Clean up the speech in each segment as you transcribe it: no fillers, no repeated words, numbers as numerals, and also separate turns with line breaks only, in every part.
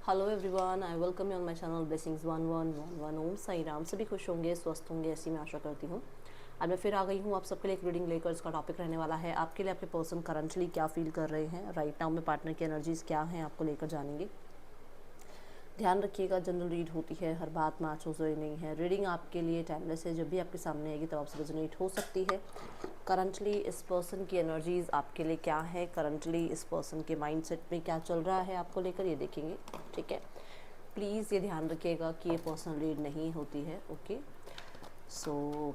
Hello everyone, I welcome you on my channel blessings 1111। ओम साई राम। सभी खुश होंगे, स्वस्थ होंगे, ऐसी मैं आशा करती हूँ। आज मैं फिर आ गई हूँ आप सबके लिए एक रीडिंग लेकर। इसका टॉपिक रहने वाला है आपके लिए आपके पर्सन करंटली क्या फील कर रहे हैं राइट नाउ में, पार्टनर की एनर्जीज क्या हैं आपको लेकर जानेंगे। ध्यान रखिएगा, जनरल रीड होती है, हर बात मैच हो रही नहीं है। रीडिंग आपके लिए टाइमलेस है, जब भी आपके सामने आएगी तब आपसे रेजोनेट हो सकती है। करंटली इस पर्सन की एनर्जीज आपके लिए क्या है, करंटली इस पर्सन के माइंडसेट में क्या चल रहा है आपको लेकर, ये देखेंगे। ठीक है, प्लीज़ ये ध्यान रखिएगा कि ये पर्सनल रीड नहीं होती है। ओके, सो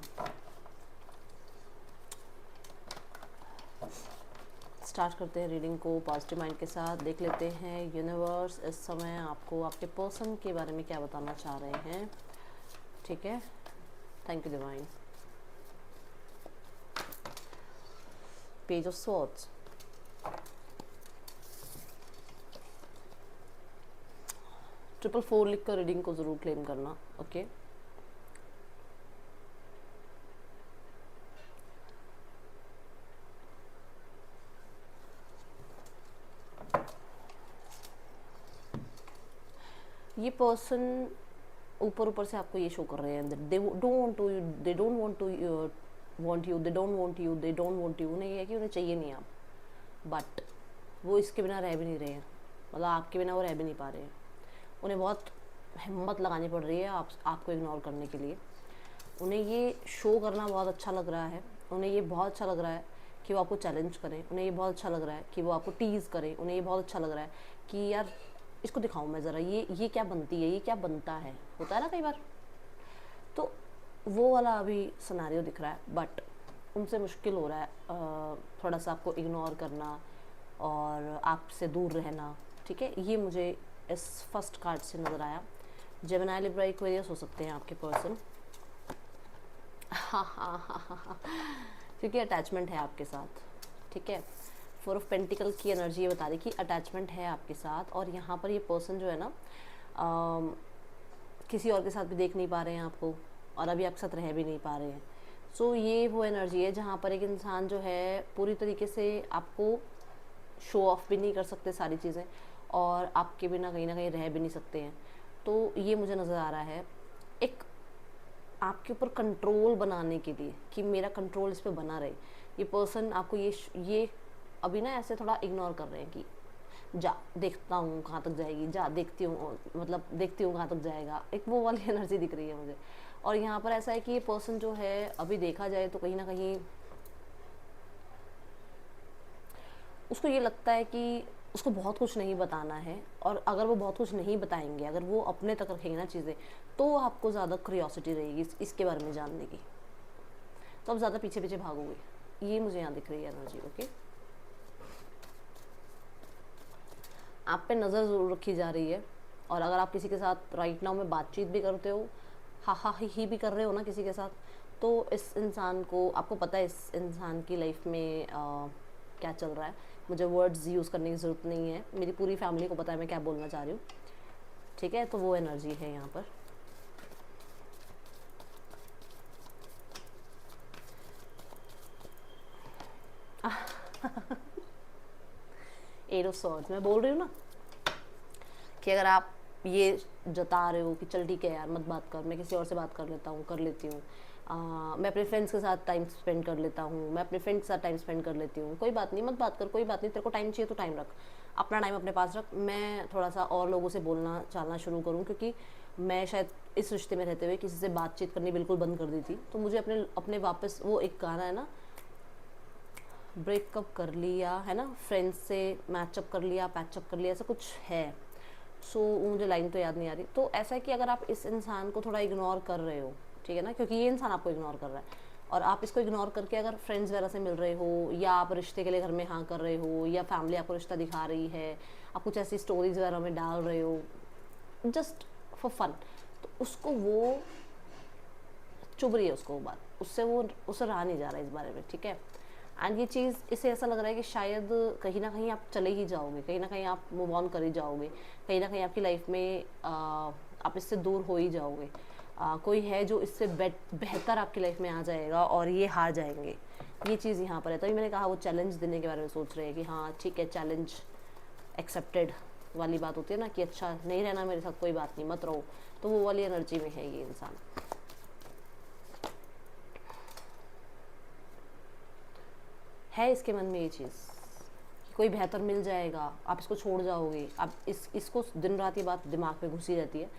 स्टार्ट करते हैं रीडिंग को पॉजिटिव माइंड के साथ। देख लेते हैं यूनिवर्स इस समय आपको आपके पर्सन के बारे में क्या बताना चाह रहे हैं। ठीक है, thank you divine. Page of swords, triple 4 लिख कर रीडिंग को ज़रूर क्लेम करना। ओके, ये पर्सन ऊपर ऊपर से आपको ये शो कर रहे हैं, they don't want to, they don't want to want you, they don't want you, they don't want you. उन्हें ये है कि उन्हें चाहिए नहीं आप, बट वो इसके बिना रह भी नहीं रहे हैं, मतलब आपके बिना वो रह भी नहीं पा रहे हैं। उन्हें बहुत हिम्मत लगानी पड़ रही है आपको इग्नोर करने के लिए। उन्हें ये शो करना बहुत अच्छा लग रहा है, उन्हें ये बहुत अच्छा लग रहा है कि वो आपको चैलेंज करें, उन्हें ये बहुत अच्छा लग रहा है कि वो आपको टीज़ करें, उन्हें ये बहुत अच्छा लग रहा है कि यार इसको दिखाऊं मैं ज़रा, ये क्या बनती है, ये क्या बनता है, होता है ना कई बार। तो वो वाला अभी सिनेरियो दिख रहा है, बट उनसे मुश्किल हो रहा है थोड़ा सा आपको इग्नोर करना और आपसे दूर रहना। ठीक है, ये मुझे इस फर्स्ट कार्ड से नज़र आया। जेमिनी, लिब्रा, एक्वेरियस हो सकते हैं आपके पर्सन। क्योंकि अटैचमेंट है आपके साथ। ठीक है, 4 ऑफ पेंटिकल की एनर्जी ये बता रही कि अटैचमेंट है आपके साथ, और यहाँ पर ये पर्सन जो है ना किसी और के साथ भी देख नहीं पा रहे हैं आपको, और अभी आपके साथ रह भी नहीं पा रहे हैं। सो ये वो एनर्जी है जहाँ पर एक इंसान जो है पूरी तरीके से आपको शो ऑफ भी नहीं कर सकते सारी चीज़ें, और आपके बिना कहीं ना कहीं रह भी नहीं सकते हैं। तो ये मुझे नज़र आ रहा है एक आपके ऊपर कंट्रोल बनाने के लिए कि मेरा कंट्रोल इस पर बना रहे। ये पर्सन आपको ये अभी ना ऐसे थोड़ा इग्नोर कर रहे हैं कि जा देखता हूँ कहाँ तक जाएगी, जा देखती हूँ, मतलब देखती हूँ कहाँ तक जाएगा, एक वो वाली एनर्जी दिख रही है मुझे। और यहाँ पर ऐसा है कि ये पर्सन जो है अभी देखा जाए तो कहीं ना कहीं उसको ये लगता है कि उसको बहुत कुछ नहीं बताना है, और अगर वो बहुत कुछ नहीं बताएंगे, अगर वो अपने तक रखेंगे ना चीज़ें, तो आपको ज़्यादा क्यूरियोसिटी रहेगी इसके बारे में जानने की, तो आप ज़्यादा पीछे पीछे भागोगे। ये मुझे यहाँ दिख रही है एनर्जी। ओके, आप पे नज़र ज़रूर रखी जा रही है, और अगर आप किसी के साथ राइट नाउ में बातचीत भी करते हो, हा ही भी कर रहे हो ना किसी के साथ, तो इस इंसान को, आपको पता है इस इंसान की लाइफ में क्या चल रहा है। मुझे वर्ड्स यूज़ करने की ज़रूरत नहीं है, मेरी पूरी फैमिली को पता है मैं क्या बोलना चाह रही हूँ। ठीक है, तो वो एनर्जी है यहाँ पर। एट ऑफ सॉर्ड्स, मैं बोल रही हूँ ना कि अगर आप ये जता रहे हो कि चल ठीक है यार मत बात कर, मैं किसी और से बात कर लेता हूँ, कर लेती हूँ, मैं अपने फ्रेंड्स के साथ टाइम स्पेंड कर लेता हूँ, मैं अपने फ्रेंड्स के साथ टाइम स्पेंड कर लेती हूँ, कोई बात नहीं, मत बात कर, कोई बात नहीं, तेरे को टाइम चाहिए तो टाइम रख, अपना टाइम अपने पास रख, मैं थोड़ा सा और लोगों से बोलना चालना शुरू करूँ, क्योंकि मैं शायद इस रिश्ते में रहते हुए किसी से बातचीत करनी बिल्कुल बंद कर दी थी। तो मुझे अपने अपने वापस, वो एक गाना है ना, ब्रेकअप कर लिया है ना, फ्रेंड्स से मैचअप कर लिया, पैचअप कर लिया, ऐसा कुछ है। सो मुझे लाइन तो याद नहीं आ रही। तो ऐसा है कि अगर आप इस इंसान को थोड़ा इग्नोर कर रहे हो, ठीक है ना, क्योंकि ये इंसान आपको इग्नोर कर रहा है, और आप इसको इग्नोर करके अगर फ्रेंड्स वगैरह से मिल रहे हो, या आप रिश्ते के लिए घर में हाँ कर रहे हो, या फैमिली आपको रिश्ता दिखा रही है, आप कुछ ऐसी स्टोरीज वगैरह में डाल रहे हो जस्ट फॉर फन, तो उसको वो चुभ रही है, उसको वो बात, उससे वो उसे रहा नहीं जा रहा है इस बारे में। ठीक है, एंड ये चीज़ इसे ऐसा लग रहा है कि शायद कहीं ना कहीं आप चले ही जाओगे, कहीं ना कहीं आप मूव ऑन कर ही जाओगे, कहीं ना कहीं आपकी लाइफ में आप इससे दूर हो ही जाओगे। कोई है जो इससे बेहतर आपकी लाइफ में आ जाएगा, और ये हार जाएंगे। ये चीज़ यहाँ पर है। तभी मैंने कहा वो चैलेंज देने के बारे में सोच रहे हैं कि हाँ ठीक है, चैलेंज एक्सेप्टेड, वाली बात होती है ना कि अच्छा नहीं रहना मेरे साथ, कोई बात नहीं, मत रहो, तो वो वाली एनर्जी में है ये इंसान। है इसके मन में ये चीज़ कि कोई बेहतर मिल जाएगा, आप इसको छोड़ जाओगे, आप इसको दिन रात ये बात दिमाग में घुसी रहती है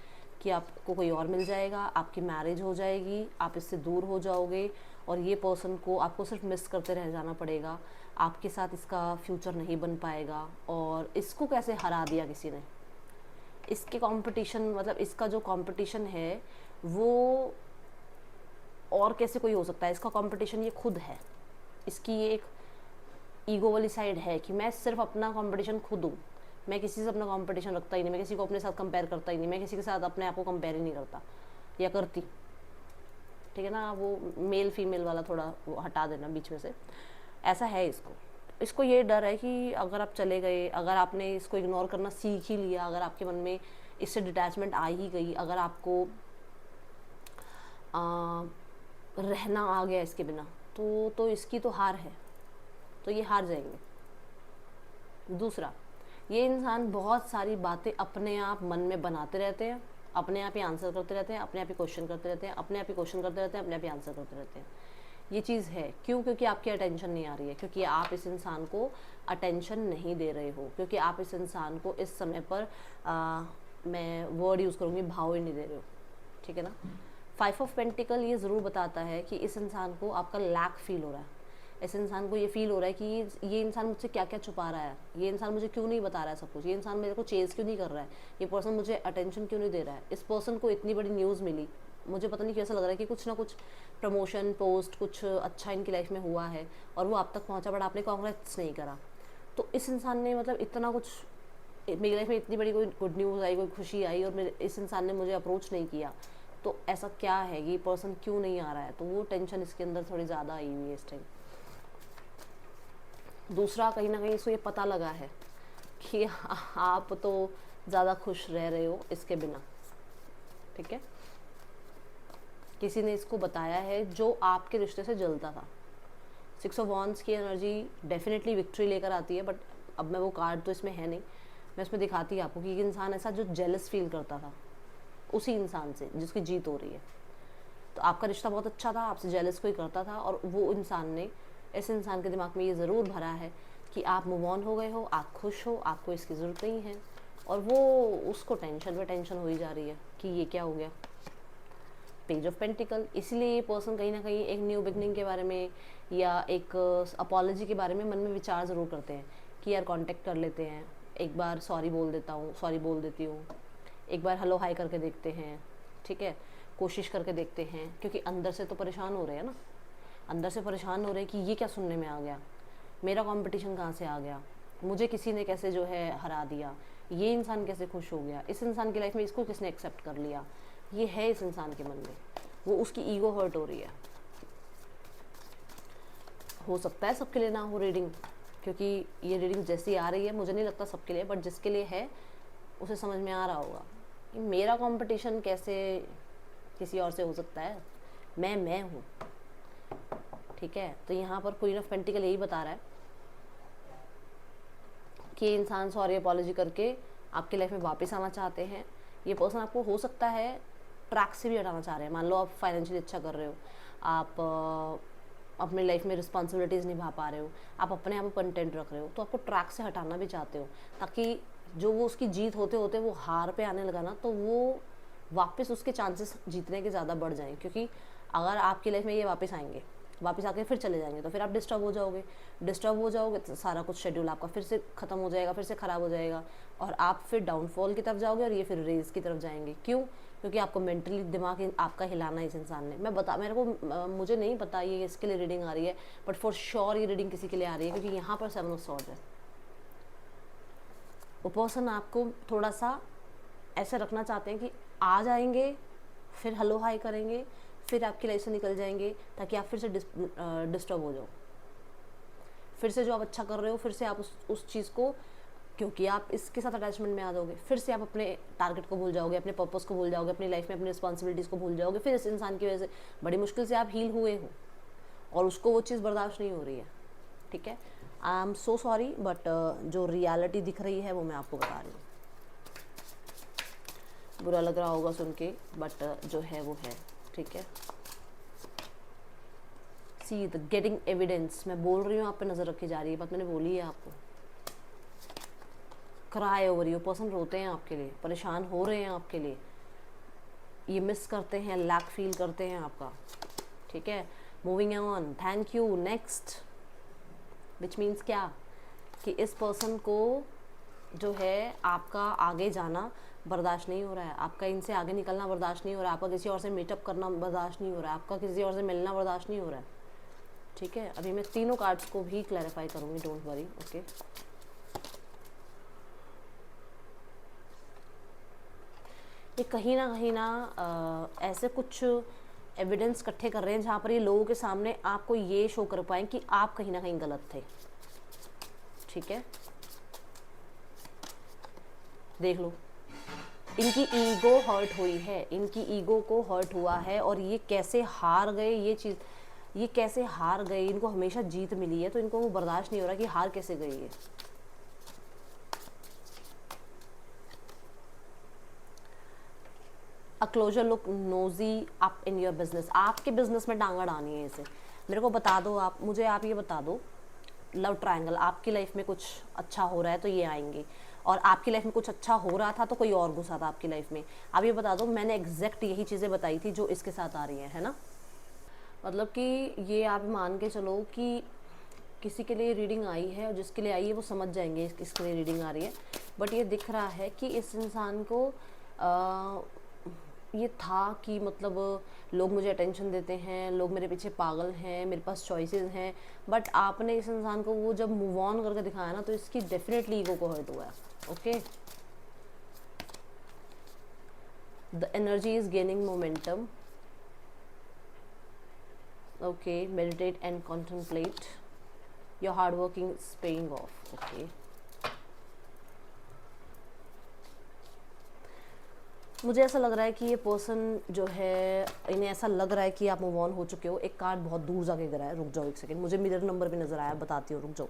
कि आपको कोई और मिल जाएगा, आपकी मैरिज हो जाएगी, आप इससे दूर हो जाओगे और ये पर्सन को आपको सिर्फ मिस करते रह जाना पड़ेगा, आपके साथ इसका फ्यूचर नहीं बन पाएगा। और इसको कैसे हरा दिया किसी ने, इसके कंपटीशन, मतलब इसका जो कंपटीशन है वो और कैसे कोई हो सकता है, इसका कंपटीशन ये खुद है। इसकी ये एक ईगो वाली साइड है कि मैं सिर्फ अपना कंपटीशन खुद हूँ, मैं किसी से अपना कंपटीशन रखता ही नहीं, मैं किसी को अपने साथ कंपेयर करता ही नहीं, मैं किसी के साथ अपने आप को कंपेयर ही नहीं करता या करती, ठीक है ना। वो मेल फीमेल वाला थोड़ा वो हटा देना बीच में से, ऐसा है इसको ये डर है कि अगर आप चले गए, अगर आपने इसको इग्नोर करना सीख ही लिया, अगर आपके मन में इससे डिटैचमेंट आ ही गई, अगर आपको रहना आ गया इसके बिना, तो इसकी तो हार है, तो ये हार जाएंगे। दूसरा, ये इंसान बहुत सारी बातें अपने आप मन में बनाते रहते हैं, अपने आप ही आंसर करते रहते हैं, अपने आप ही क्वेश्चन करते रहते हैं, अपने आप ही क्वेश्चन करते रहते हैं, अपने आप ही आंसर करते रहते हैं। ये चीज़ है क्यों? क्योंकि आपकी अटेंशन नहीं आ रही है, क्योंकि आप इस इंसान को अटेंशन नहीं दे रहे हो, क्योंकि आप इस इंसान को इस समय पर मैं वर्ड यूज़ करूँगी, भाव ही नहीं दे रहे हो, ठीक है ना। 5 ऑफ पेंटिकल ये ज़रूर बताता है कि इस इंसान को आपका लैक फील हो रहा है, इस इंसान को ये फील हो रहा है कि ये इंसान मुझसे क्या क्या छुपा रहा है, ये इंसान मुझे क्यों नहीं बता रहा है सब कुछ, ये इंसान मेरे को चेज़ क्यों नहीं कर रहा है, ये पर्सन मुझे अटेंशन क्यों नहीं दे रहा है। इस पर्सन को इतनी बड़ी न्यूज़ मिली, मुझे पता नहीं कैसा लग रहा है कि कुछ ना कुछ प्रमोशन पोस्ट कुछ अच्छा इनकी लाइफ में हुआ है और वो आप तक पहुंचा, बट आपने कांग्रेस नहीं करा। तो इस इंसान ने मतलब इतना कुछ, मेरी लाइफ में इतनी बड़ी कोई गुड न्यूज़ आई, कोई खुशी आई और मेरे इस इंसान ने मुझे अप्रोच नहीं किया, तो ऐसा क्या है, ये पर्सन क्यों नहीं आ रहा है, तो वो टेंशन इसके अंदर थोड़ी ज़्यादा आई हुई है इस टाइम। दूसरा, कहीं ना कहीं इसको ये पता लगा है कि आप तो ज़्यादा खुश रह रहे हो इसके बिना, ठीक है। किसी ने इसको बताया है जो आपके रिश्ते से जलता था। 6 ऑफ वॉन्ड्स की एनर्जी डेफिनेटली विक्ट्री लेकर आती है, बट अब मैं वो कार्ड तो इसमें है नहीं, मैं इसमें दिखाती आपको कि एक इंसान ऐसा जो जेलस फील करता था उसी इंसान से जिसकी जीत हो रही है। तो आपका रिश्ता बहुत अच्छा था, आपसे जेलस कोई करता था और वो इंसान ने, इस इंसान के दिमाग में ये ज़रूर भरा है कि आप मूव ऑन हो गए हो, आप खुश हो, आपको इसकी ज़रूरत नहीं है, और वो उसको टेंशन पे टेंशन हो ही जा रही है कि ये क्या हो गया। पेज ऑफ पेंटिकल, इसलिए ये पर्सन कहीं ना कहीं एक न्यू बिगनिंग के बारे में या एक अपॉलॉजी के बारे में मन में विचार ज़रूर करते हैं कि यार कांटेक्ट कर लेते हैं, एक बार सॉरी बोल देती हूँ, एक बार हेलो हाई करके देखते हैं, ठीक है, कोशिश करके देखते हैं, क्योंकि अंदर से तो परेशान हो रहे हैं ना, अंदर से परेशान हो रहे हैं कि ये क्या सुनने में आ गया, मेरा कंपटीशन कहाँ से आ गया, मुझे किसी ने कैसे जो है हरा दिया, ये इंसान कैसे खुश हो गया, इस इंसान की लाइफ में इसको किसने एक्सेप्ट कर लिया, ये है इस इंसान के मन में, वो उसकी ईगो हर्ट हो रही है। हो सकता है सबके लिए ना हो रीडिंग, क्योंकि ये रीडिंग जैसी आ रही है मुझे नहीं लगता सबके लिए, बट जिसके लिए है उसे समझ में आ रहा होगा कि मेरा कंपटीशन कैसे किसी और से हो सकता है, मैं हूँ, ठीक है। तो यहाँ पर क्वीन ऑफ पेंटिकल यही बता रहा है कि इंसान सॉरी अपॉलॉजी करके आपकी लाइफ में वापस आना चाहते हैं। ये पर्सन आपको हो सकता है ट्रैक से भी हटाना चाह रहे हैं। मान लो आप फाइनेंशियली अच्छा कर रहे हो, आप अपनी लाइफ में रिस्पॉन्सिबिलिटीज़ निभा पा रहे हो, आप अपने आप को कंटेंट रख रहे हो, तो आपको ट्रैक से हटाना भी चाहते हो, ताकि जो वो उसकी जीत होते होते वो हार पे आने लगा ना, तो वो वापस उसके चांसेस जीतने के ज़्यादा बढ़ जाएंगे। क्योंकि अगर आपकी लाइफ में ये वापस आएंगे, वापस आके फिर चले जाएंगे, तो फिर आप डिस्टर्ब हो जाओगे तो सारा कुछ शेड्यूल आपका फिर से ख़त्म हो जाएगा, फिर से ख़राब हो जाएगा, और आप फिर डाउनफॉल की तरफ जाओगे और ये फिर रेज की तरफ जाएंगे। क्यों? क्योंकि आपको मेंटली दिमाग आपका हिलाना है इस इंसान ने। मुझे नहीं पता ये इसके लिए रीडिंग आ रही है, बट फॉर श्योर ये रीडिंग किसी के लिए आ रही है, क्योंकि यहाँ पर 7 ऑफ स्वॉर्ड्स है। वो पर्सन आपको थोड़ा सा ऐसे रखना चाहते हैं कि आ जाएंगे, फिर हेलो हाई करेंगे, फिर आपकी लाइफ से निकल जाएंगे, ताकि आप फिर से डिस्टर्ब हो जाओ, फिर से जो आप अच्छा कर रहे हो फिर से आप उस चीज़ को, क्योंकि आप इसके साथ अटैचमेंट में आ जाओगे, फिर से आप अपने टारगेट को भूल जाओगे, अपने पर्पस को भूल जाओगे, अपनी लाइफ में अपनी रिस्पॉन्सिबिलिटीज़ को भूल जाओगे। फिर इस इंसान की वजह से बड़ी मुश्किल से आप हील हुए हो और उसको वो चीज़ बर्दाश्त नहीं हो रही है, ठीक है। I am so sorry, but जो रियलिटी दिख रही है वो मैं आपको बता रही हूँ। बुरा लग रहा होगा सुन के, बट जो है वो है, ठीक है। सी द गेटिंग एविडेंस, मैं बोल रही हूँ आप पे नज़र रखी जा रही है, बात मैंने बोली है आपको। क्राई ओवर यू, पर्सन रोते हैं आपके लिए, परेशान हो रहे हैं आपके लिए, ये मिस करते हैं, लैक फील करते हैं आपका, ठीक है। Moving on, thank you, next, which means क्या कि इस पर्सन को जो है आपका आगे जाना बर्दाश्त नहीं हो रहा है, आपका इनसे आगे निकलना बर्दाश्त नहीं हो रहा है, आपका किसी और से मीटअप करना बर्दाश्त नहीं हो रहा है, आपका किसी और से मिलना बर्दाश्त नहीं हो रहा है, ठीक है। अभी मैं तीनों कार्ड्स को भी क्लैरिफाई करूँगी, डोंट वरी, ओके। ये कहीं ना ऐसे कुछ एविडेंस इकट्ठे कर रहे हैं जहाँ पर ये लोगों के सामने आपको ये शो कर पाएँ कि आप कहीं ना कहीं गलत थे, ठीक है। देख लो, इनकी ईगो हर्ट हुई है, इनकी ईगो को हर्ट हुआ है, और ये कैसे हार गए, ये चीज़, ये कैसे हार गए, इनको हमेशा जीत मिली है तो इनको वो बर्दाश्त नहीं हो रहा कि हार कैसे गई है। A closer look nosy up in your business, आपके बिजनेस में टांगा डानी है इसे। मेरे को बता दो, आप मुझे, आप ये बता दो, लव ट्रायंगल, आपकी लाइफ में कुछ अच्छा हो रहा है तो ये आएंगे, और आपकी लाइफ में कुछ अच्छा हो रहा था तो कोई और घुसा था आपकी लाइफ में। आप ये बता दो, मैंने एग्जैक्ट यही चीज़ें बताई थी जो इसके साथ आ रही हैं, है ना। मतलब कि ये आप मान के चलो कि किसी के लिए रीडिंग आई है, और जिसके लिए आई है वो समझ जाएंगे इसके लिए रीडिंग आ रही है, बट ये दिख रहा है कि इस इंसान को ये था कि मतलब लोग मुझे अटेंशन देते हैं, लोग मेरे पीछे पागल हैं, मेरे पास चॉइसेस हैं, बट आपने इस इंसान को वो जब मूव ऑन करके दिखाया ना, तो इसकी डेफिनेटली ईगो को हर्ट हुआ है, okay. The energy is gaining momentum, okay. Meditate and contemplate, your hard working is paying off, okay. मुझे ऐसा लग रहा है कि ये पर्सन जो है, इन्हें ऐसा लग रहा है कि आप मूव ऑन हो चुके हो। एक कार्ड बहुत दूर जाके गिरा है, रुक जाओ एक सेकंड, मुझे मिरर नंबर भी नज़र आया, बताती हूँ, रुक जाओ।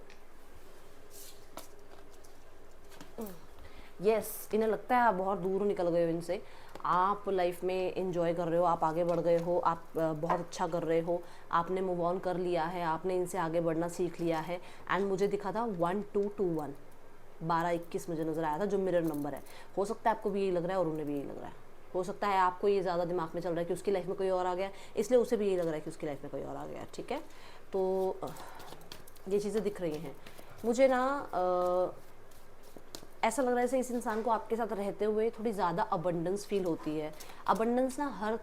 यस, इन्हें लगता है आप बहुत दूर निकल गए हो इनसे, आप लाइफ में एंजॉय कर रहे हो, आप आगे बढ़ गए हो, आप बहुत अच्छा कर रहे हो, आपने मूव ऑन कर लिया है, आपने इनसे आगे बढ़ना सीख लिया है। एंड मुझे दिखा था 1221, 1221 मुझे नज़र आया था, जो मिरर नंबर है। हो सकता है आपको भी यही लग रहा है और उन्हें भी यही लग रहा है, हो सकता है आपको ये ज़्यादा दिमाग में चल रहा है कि उसकी लाइफ में कोई और आ गया, इसलिए उसे भी यही लग रहा है कि उसकी लाइफ में कोई और आ गया, ठीक है। तो ये चीज़ें दिख रही हैं मुझे ना, ऐसा लग रहा है जैसे इस इंसान को आपके साथ रहते हुए थोड़ी ज़्यादा अबंडेंस फील होती है। अबंडेंस ना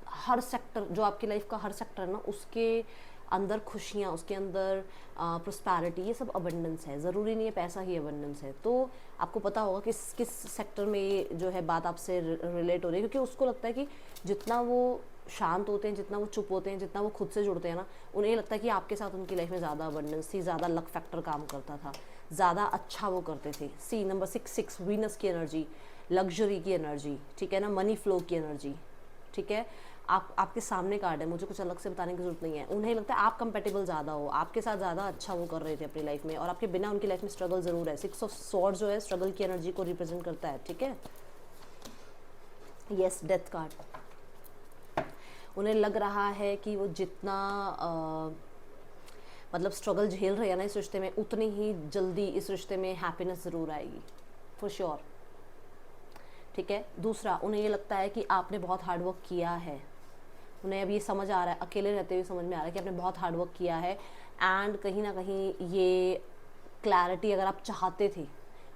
हर सेक्टर, जो आपकी लाइफ का हर सेक्टर है ना, उसके अंदर खुशियाँ, उसके अंदर प्रोस्पैरिटी, ये सब अबंडेंस है। ज़रूरी नहीं है पैसा ही अबंडेंस है। तो आपको पता होगा किस किस सेक्टर में ये जो है बात आपसे रिलेट हो रही है, क्योंकि उसको लगता है कि जितना वो शांत होते हैं, जितना वो चुप होते हैं, जितना वो खुद से जुड़ते हैं ना, उन्हें लगता है कि आपके साथ उनकी लाइफ में ज़्यादा अबंडेंस थी, ज़्यादा लक फैक्टर काम करता था, ज़्यादा अच्छा वो करते थे। सी नंबर 6 वीनस की एनर्जी, लग्जरी की एनर्जी, ठीक है ना, मनी फ्लो की एनर्जी, ठीक है। आपके सामने कार्ड है, मुझे कुछ अलग से बताने की जरूरत नहीं है। उन्हें लगता है आप कंपेटेबल ज़्यादा हो, आपके साथ ज़्यादा अच्छा वो कर रहे थे अपनी लाइफ में, और आपके बिना उनकी लाइफ में स्ट्रगल ज़रूर है। 6 ऑफ स्वॉर्ड जो है स्ट्रगल की एनर्जी को रिप्रेजेंट करता है, ठीक है। Yes, death card. उन्हें लग रहा है कि वो जितना मतलब स्ट्रगल झेल रहे हैं ना इस रिश्ते में, उतनी ही जल्दी इस रिश्ते में हैप्पीनेस ज़रूर आएगी, फॉर श्योर, ठीक है। दूसरा, उन्हें ये लगता है कि आपने बहुत हार्ड वर्क किया है। उन्हें अब ये समझ आ रहा है, अकेले रहते हुए समझ में आ रहा है कि आपने बहुत हार्ड वर्क किया है। एंड कहीं ना कहीं ये क्लैरिटी अगर आप चाहते थे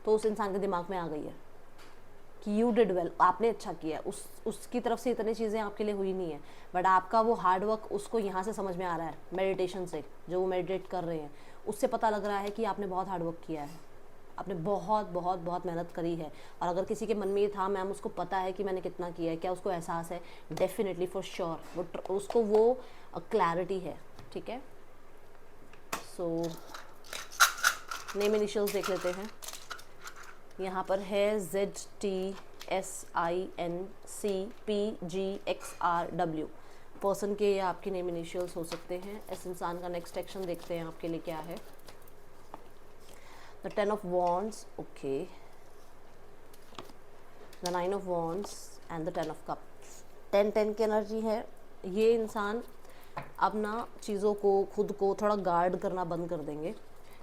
तो उस इंसान के दिमाग में आ गई है कि यू डिड वेल, आपने अच्छा किया है। उसकी तरफ से इतनी चीज़ें आपके लिए हुई नहीं है, बट आपका वो हार्ड वर्क उसको यहाँ से समझ में आ रहा है, मेडिटेशन से, जो वो मेडिटेट कर रहे हैं उससे पता लग रहा है कि आपने बहुत हार्ड वर्क किया है, आपने बहुत बहुत बहुत मेहनत करी है। और अगर किसी के मन में ये था मैम उसको पता है कि मैंने कितना किया है, क्या उसको एहसास है? डेफिनेटली, फॉर श्योर, वो उसको वो क्लैरिटी है, ठीक है। सो नेम इनिशियल्स देख लेते हैं। यहाँ पर है ZTSINCPGXRW। पर्सन के या आपके नेम इनिशियल्स हो सकते हैं। इस इंसान का नेक्स्ट एक्शन देखते हैं आपके लिए क्या है। The 10 of Wands, okay. The 9 of Wands, and the 10 of cup. 10 की एनर्जी है। ये इंसान अपना चीज़ों को, खुद को थोड़ा गार्ड करना बंद कर देंगे।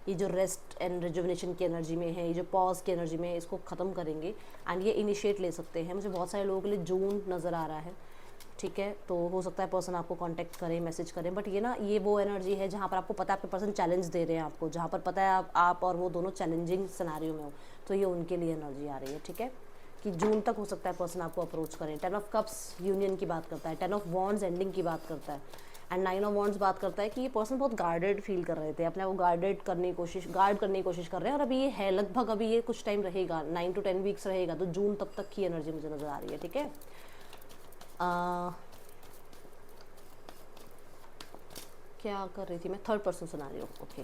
ये जो रेस्ट एंड रिजुविनेशन की एनर्जी में है, ये जो पॉज की एनर्जी में है, इसको ख़त्म करेंगे एंड ये इनिशिएट ले सकते हैं। मुझे बहुत सारे लोगों के लिए जून नज़र आ रहा है, ठीक है। तो हो सकता है पर्सन आपको कांटेक्ट करें, मैसेज करें, बट ये ना, ये वो एनर्जी है जहाँ पर आपको पता है आपके पर्सन चैलेंज दे रहे हैं आपको, जहाँ पर पता है आप और वो दोनों चैलेंजिंग सिनेरियो में हो, तो ये उनके लिए एनर्जी आ रही है, ठीक है। कि जून तक हो सकता है पर्सन आपको अप्रोच करें। 10 ऑफ कप्स यूनियन की बात करता है, 10 ऑफ वॉन्ड्स एंडिंग की बात करता है, एंड 9 ऑफ वॉन्ड्स बात करता है कि ये पर्सन बहुत गार्डेड फील कर रहे थे, अपने आप को गार्ड करने की कोशिश कर रहे हैं, और अभी ये है लगभग, अभी ये कुछ टाइम रहेगा, 9 to 10 वीक्स रहेगा, तो जून तक की एनर्जी मुझे नज़र आ रही है, ठीक है। क्या कर रही थी मैं, थर्ड पर्सन सुना रही हूँ, ओके।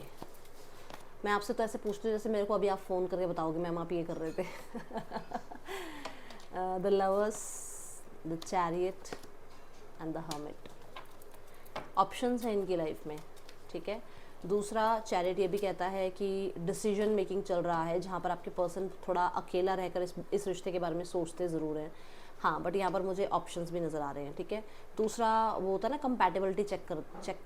मैं आपसे तो ऐसे पूछती हूँ जैसे मेरे को अभी आप फ़ोन करके बताओगे मैम आप ये कर रहे थे। The lovers, the chariot and the hermit options हैं इनकी लाइफ में, ठीक है। दूसरा, चैरिट ये भी कहता है कि डिसीजन मेकिंग चल रहा है, जहाँ पर आपके पर्सन थोड़ा अकेला रहकर इस रिश्ते के बारे में सोचते ज़रूर हैं, हाँ, बट यहाँ पर मुझे ऑप्शंस भी नज़र आ रहे हैं, ठीक है। दूसरा वो होता है ना, कंपैटिबिलिटी चेक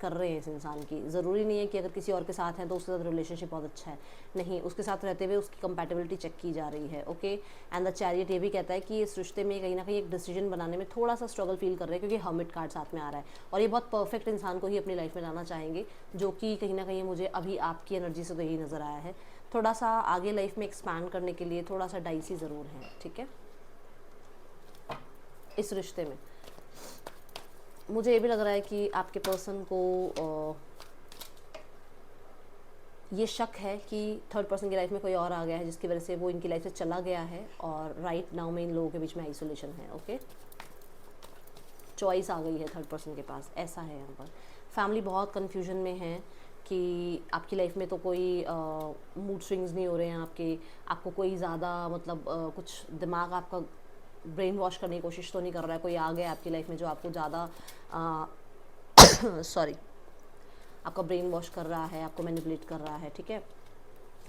कर रहे हैं इस इंसान की। ज़रूरी नहीं है कि अगर किसी और के साथ हैं तो उसके साथ रिलेशनशिप बहुत अच्छा है, नहीं, उसके साथ रहते हुए उसकी कंपैटिबिलिटी चेक की जा रही है, ओके। एंड द चैरियट ये भी कहता है कि इस रिश्ते में कहीं ना कहीं एक डिसीजन बनाने में थोड़ा सा स्ट्रगल फील कर रहे हैं, क्योंकि हर्मिट कार्ड साथ में आ रहा है, और ये बहुत परफेक्ट इंसान को ही अपनी लाइफ में लाना चाहेंगे, जो कि कहीं ना कहीं मुझे अभी आपकी एनर्जी से तो यही नज़र आया है। थोड़ा सा आगे लाइफ में एक्सपैंड करने के लिए थोड़ा सा डाइसी ज़रूर है, ठीक है। इस रिश्ते में मुझे ये भी लग रहा है कि आपके पर्सन को ये शक है कि थर्ड पर्सन की लाइफ में कोई और आ गया है, जिसकी वजह से वो इनकी लाइफ से चला गया है, और राइट नाउ में इन लोगों के बीच में आइसोलेशन है, ओके। चॉइस आ गई है थर्ड पर्सन के पास, ऐसा है यहाँ पर। फैमिली बहुत कन्फ्यूजन में है कि आपकी लाइफ में तो कोई मूड स्विंग्स नहीं हो रहे हैं आपको कोई ज़्यादा मतलब कुछ दिमाग आपका ब्रेन वॉश करने की कोशिश तो नहीं कर रहा है, कोई आ गया आपकी लाइफ में जो आपको ज़्यादा सॉरी आपका ब्रेन वॉश कर रहा है, आपको मैनिपुलेट कर रहा है, ठीक है।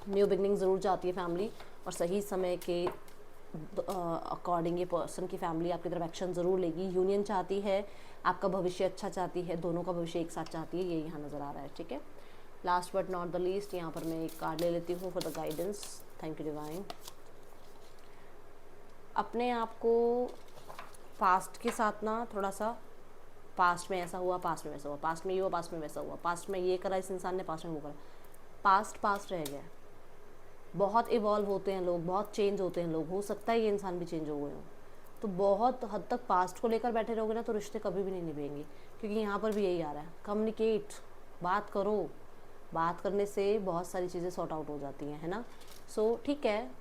न्यू बिगनिंग ज़रूर चाहती है फैमिली, और सही समय के अकॉर्डिंग ये पर्सन की फैमिली आपकी तरफ एक्शन ज़रूर लेगी। यूनियन चाहती है, आपका भविष्य अच्छा चाहती है, दोनों का भविष्य एक साथ चाहती है, ये यहाँ नज़र आ रहा है, ठीक है। Last but not the least, यहाँ पर मैं एक कार्ड ले लेती हूँ for the guidance. Thank you divine. अपने आप को पास्ट के साथ ना थोड़ा सा, पास्ट में ऐसा हुआ, पास्ट में वैसा हुआ, पास्ट में ये हुआ, पास्ट में वैसा हुआ, पास्ट में ये करा इस इंसान ने, पास्ट में वो करा, पास्ट रह गया। बहुत इवॉल्व होते हैं लोग, बहुत चेंज होते हैं लोग, हो सकता है ये इंसान भी चेंज हो गए हों, तो बहुत हद तक पास्ट को लेकर बैठे रहोगे ना तो रिश्ते कभी भी नहीं निभेंगे, क्योंकि यहाँ पर भी यही आ रहा है, कम्युनिकेट, बात करो, बात करने से बहुत सारी चीज़ें सॉर्ट आउट हो जाती हैं, है ना। सो ठीक है,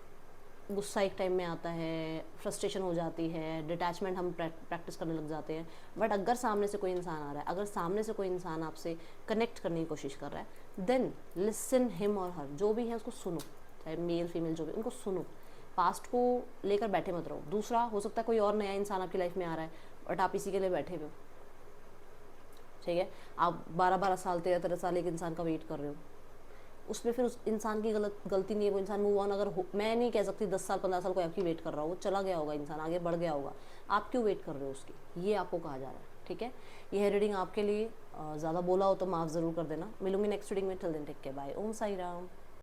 गुस्सा एक टाइम में आता है, फ्रस्ट्रेशन हो जाती है, डिटैचमेंट हम प्रैक्टिस करने लग जाते हैं, बट अगर सामने से कोई इंसान आ रहा है, अगर सामने से कोई इंसान आपसे कनेक्ट करने की कोशिश कर रहा है, देन लिसन हिम और हर, जो भी है उसको सुनो, चाहे मेल फीमेल जो भी, उनको सुनो, पास्ट को लेकर बैठे मत रहो। दूसरा, हो सकता है कोई और नया इंसान आपकी लाइफ में आ रहा है, बट आप इसी के लिए बैठे हुए हो, ठीक है। आप 12-12 साल 13-13 साल एक इंसान का वेट कर रहे हो, उसमें फिर उस इंसान की गलती नहीं है, वो इंसान मूव ऑन अगर मैं नहीं कह सकती 10 साल 15 साल कोई आपकी वेट कर रहा हो, वो चला गया होगा, इंसान आगे बढ़ गया होगा, आप क्यों वेट कर रहे हो उसकी, ये आपको कहा जा रहा है, ठीक है। ये है रीडिंग आपके लिए, ज़्यादा बोला हो तो माफ़ ज़रूर कर देना। मिलूंगी नेक्स्ट रीडिंग में, till then take care, bye, Om Sai Ram.